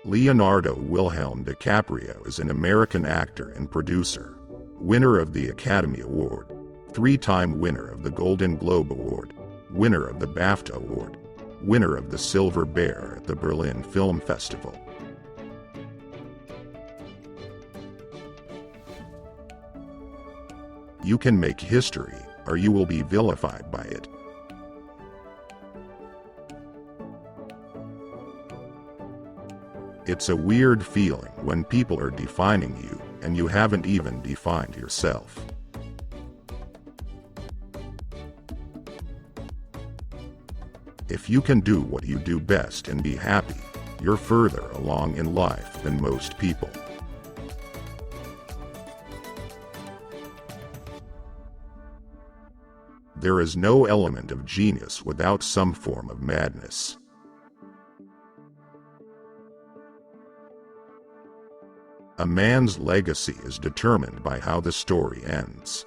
Leonardo Wilhelm DiCaprio is an American actor and producer, winner of the Academy Award, three-time winner of the Golden Globe Award, winner of the BAFTA Award, winner of the Silver Bear at the Berlin Film Festival. You can make history, or you will be vilified by it. It's a weird feeling when people are defining you, and you haven't even defined yourself. If you can do what you do best and be happy, you're further along in life than most people. There is no element of genius without some form of madness. A man's legacy is determined by how the story ends.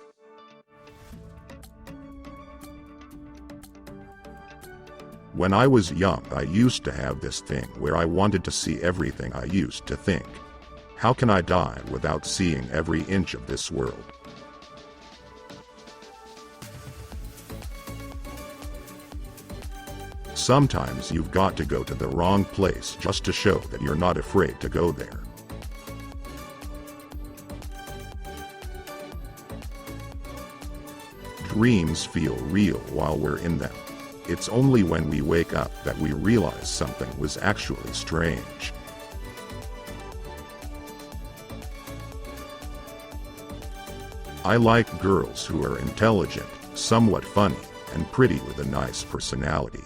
When I was young, I used to have this thing where I wanted to see everything. I used to think, how can I die without seeing every inch of this world? Sometimes you've got to go to the wrong place just to show that you're not afraid to go there. Dreams feel real while we're in them. It's only when we wake up that we realize something was actually strange. I like girls who are intelligent, somewhat funny, and pretty with a nice personality.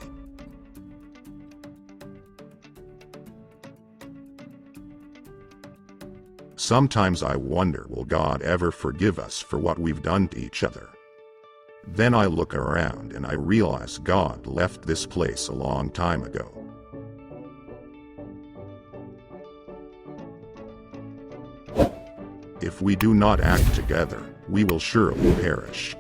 Sometimes I wonder, will God ever forgive us for what we've done to each other? Then I look around and I realize God left this place a long time ago. If we do not act together, we will surely perish.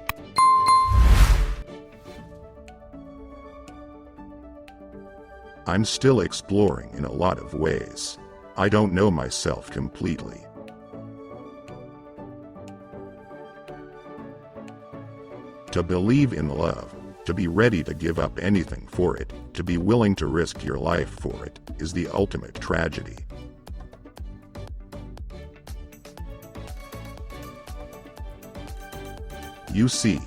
I'm still exploring in a lot of ways. I don't know myself completely. To believe in love, to be ready to give up anything for it, to be willing to risk your life for it, is the ultimate tragedy. You see,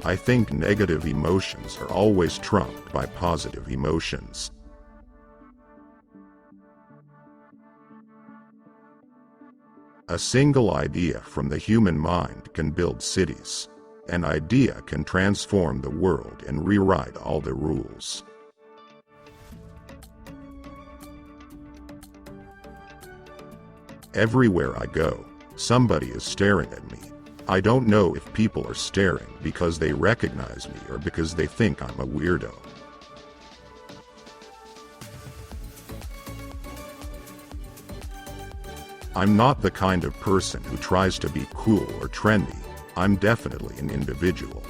I think negative emotions are always trumped by positive emotions. A single idea from the human mind can build cities. An idea can transform the world and rewrite all the rules. Everywhere I go, somebody is staring at me. I don't know if people are staring because they recognize me or because they think I'm a weirdo. I'm not the kind of person who tries to be cool or trendy. I'm definitely an individual.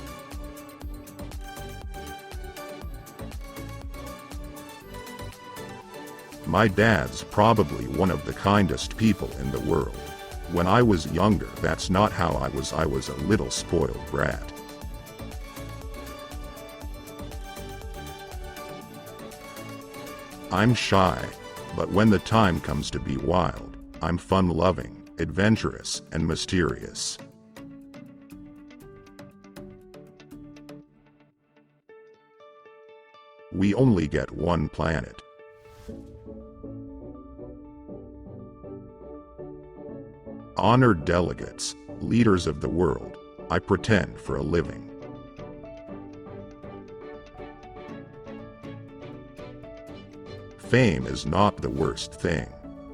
My dad's probably one of the kindest people in the world. When I was younger, that's not how I was. I was a little spoiled brat. I'm shy, but when the time comes to be wild, I'm fun-loving, adventurous, and mysterious. We only get one planet. Honored delegates, leaders of the world, I pretend for a living. Fame is not the worst thing.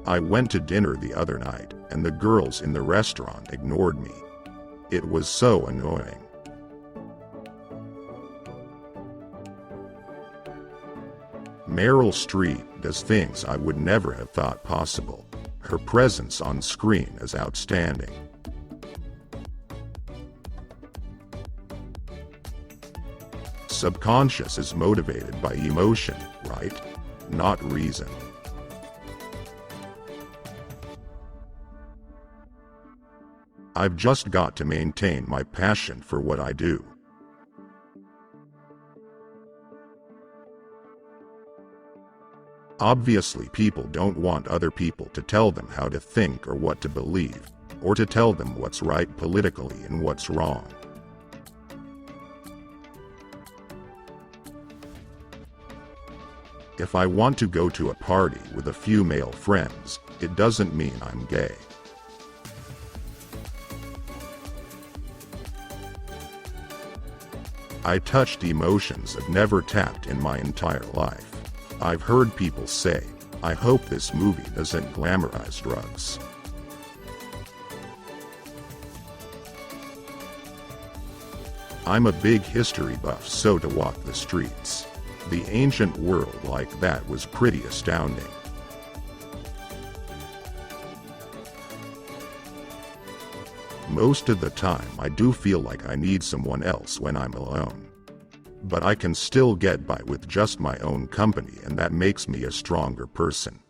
I went to dinner the other night, and the girls in the restaurant ignored me. It was so annoying. Meryl Streep does things I would never have thought possible. Her presence on screen is outstanding. Subconscious is motivated by emotion, right? Not reason. I've just got to maintain my passion for what I do. Obviously, people don't want other people to tell them how to think or what to believe, or to tell them what's right politically and what's wrong. If I want to go to a party with a few male friends, it doesn't mean I'm gay. I touched emotions I've never tapped in my entire life. I've heard people say, "I hope this movie doesn't glamorize drugs." I'm a big history buff, so to walk the streets, the ancient world like that was pretty astounding. Most of the time I do feel like I need someone else when I'm alone. But I can still get by with just my own company, and that makes me a stronger person.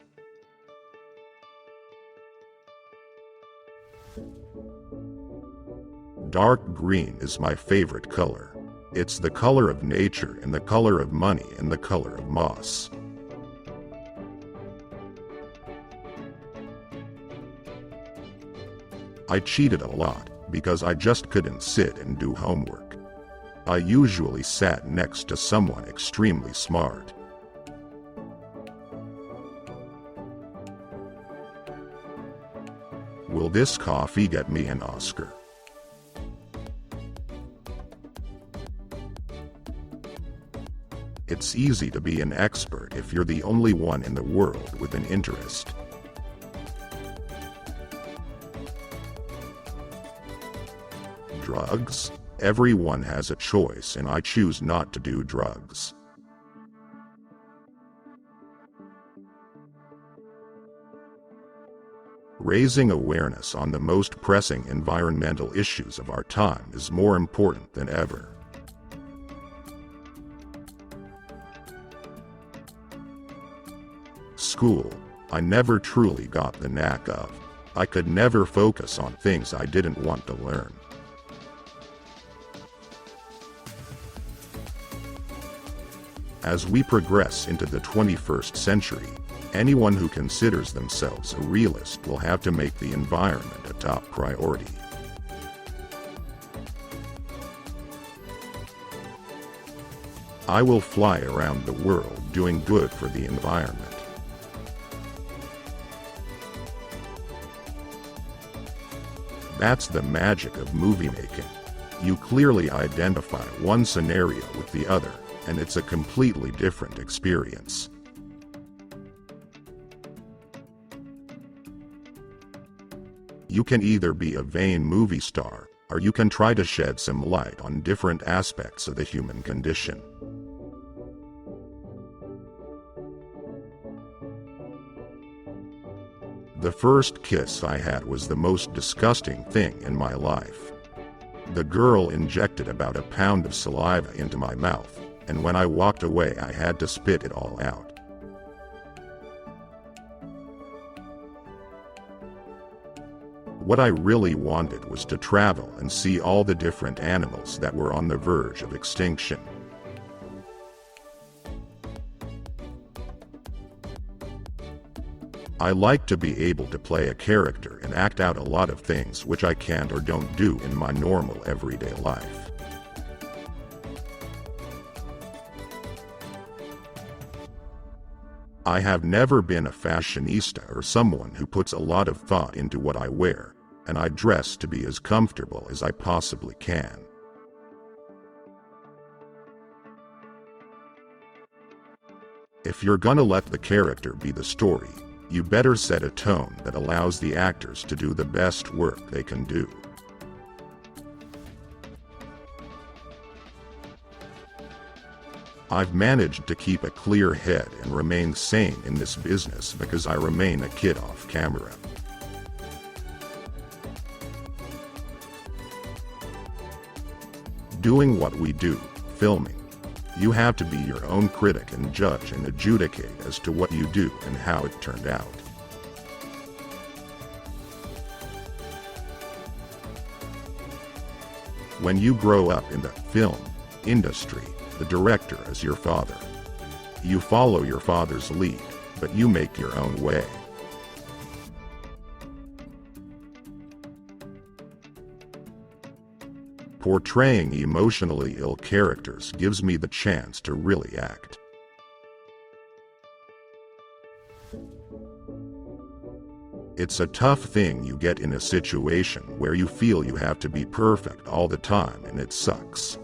Dark green is my favorite color. It's the color of nature and the color of money and the color of moss. I cheated a lot because I just couldn't sit and do homework. I usually sat next to someone extremely smart. Will this coffee get me an Oscar? It's easy to be an expert if you're the only one in the world with an interest. Drugs? Everyone has a choice, and I choose not to do drugs. Raising awareness on the most pressing environmental issues of our time is more important than ever. School, I never truly got the knack of. I could never focus on things I didn't want to learn. As we progress into the 21st century, anyone who considers themselves a realist will have to make the environment a top priority. I will fly around the world doing good for the environment. That's the magic of movie making. You clearly identify one scenario with the other, and it's a completely different experience. You can either be a vain movie star, or you can try to shed some light on different aspects of the human condition. The first kiss I had was the most disgusting thing in my life. The girl injected about a pound of saliva into my mouth, and when I walked away I had to spit it all out. What I really wanted was to travel and see all the different animals that were on the verge of extinction. I like to be able to play a character and act out a lot of things which I can't or don't do in my normal everyday life. I have never been a fashionista or someone who puts a lot of thought into what I wear, and I dress to be as comfortable as I possibly can. If you're gonna let the character be the story, you better set a tone that allows the actors to do the best work they can do. I've managed to keep a clear head and remain sane in this business because I remain a kid off camera. Doing what we do, filming, you have to be your own critic and judge and adjudicate as to what you do and how it turned out. When you grow up in the film industry, the director is your father. You follow your father's lead, but you make your own way. Portraying emotionally ill characters gives me the chance to really act. It's a tough thing. You get in a situation where you feel you have to be perfect all the time, and it sucks.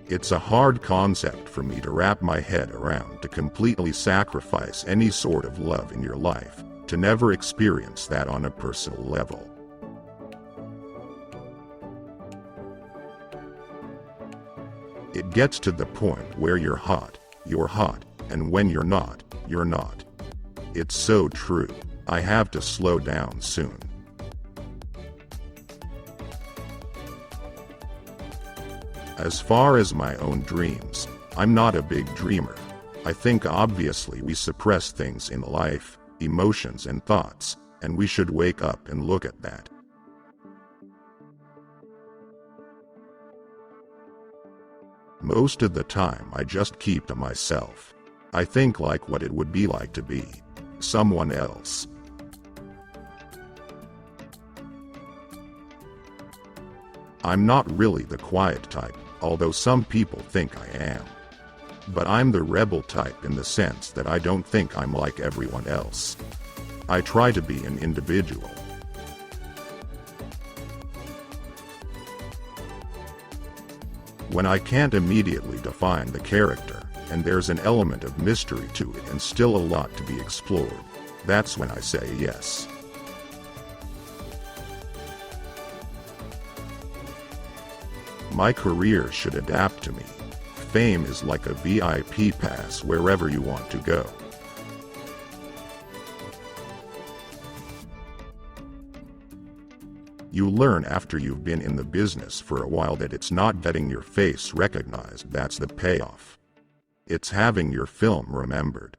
It's a hard concept for me to wrap my head around, to completely sacrifice any sort of love in your life, to never experience that on a personal level. It gets to the point where you're hot, and when you're not, you're not. It's so true. I have to slow down soon. As far as my own dreams, I'm not a big dreamer. I think obviously we suppress things in life, emotions and thoughts, and we should wake up and look at that. Most of the time I just keep to myself. I think like what it would be like to be someone else. I'm not really the quiet type, although some people think I am. But I'm the rebel type in the sense that I don't think I'm like everyone else. I try to be an individual. When I can't immediately define the character, and there's an element of mystery to it and still a lot to be explored, that's when I say yes. My career should adapt to me. Fame is like a VIP pass wherever you want to go. You learn after you've been in the business for a while that it's not getting your face recognized that's the payoff. It's having your film remembered.